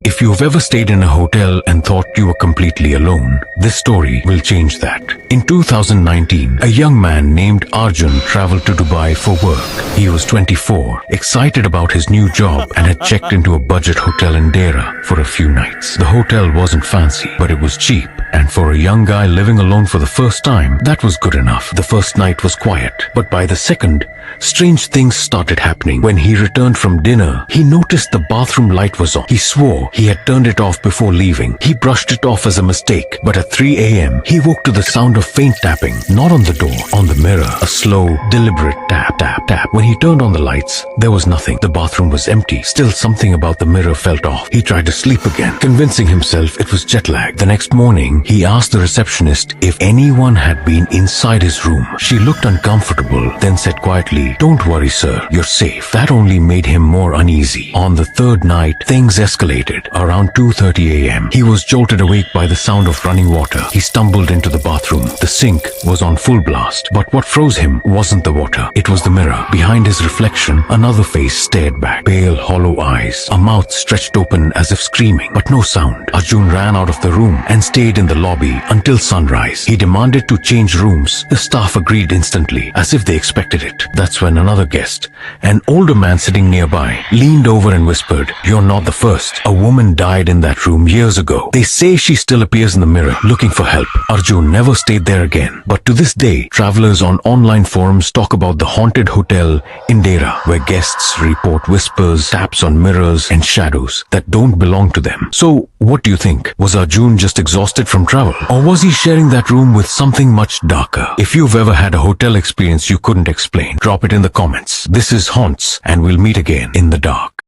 If you've ever stayed in a hotel and thought you were completely alone, this story will change that. In 2019, a young man named Arjun traveled to Dubai for work. He was 24, excited about his new job, and had checked into a budget hotel in Dera for a few nights. The hotel wasn't fancy, but it was cheap, and for a young guy living alone for the first time, that was good enough. The first night was quiet, but by the second, strange things started happening. When he returned from dinner, he noticed the bathroom light was on. He swore he had turned it off before leaving. He brushed it off as a mistake, but at 3 a.m., he woke to the sound of faint tapping, not on the door, on the mirror. A slow, deliberate tap, tap, tap. When he turned on the lights, there was nothing. The bathroom was empty. Still, something about the mirror felt off. He tried to sleep again, convincing himself it was jet lag. The next morning, he asked the receptionist if anyone had been inside his room. She looked uncomfortable, then said quietly, "Don't worry, sir, you're safe." That only made him more uneasy. On the third night, things escalated. Around 2:30 a.m., he was jolted awake by the sound of running water. He stumbled into the bathroom. The sink was on full blast, but what froze him wasn't the water. It was the mirror. Behind his reflection, another face stared back. Pale, hollow eyes, a mouth stretched open as if screaming, but no sound. Arjun ran out of the room and stayed in the lobby until sunrise. He demanded to change rooms. The staff agreed instantly, as if they expected it. That's when another guest, an older man sitting nearby, leaned over and whispered, "You're not the first. A woman died in that room years ago. They say she still appears in the mirror, looking for help." Arjun never stayed there again. But to this day, travelers on online forums talk about the haunted hotel in Dera, where guests report whispers, taps on mirrors, and shadows that don't belong to them. So, what do you think? Was Arjun just exhausted from travel? Or was he sharing that room with something much darker? If you've ever had a hotel experience you couldn't explain, drop it in the comments. This is Haunts, and we'll meet again in the dark.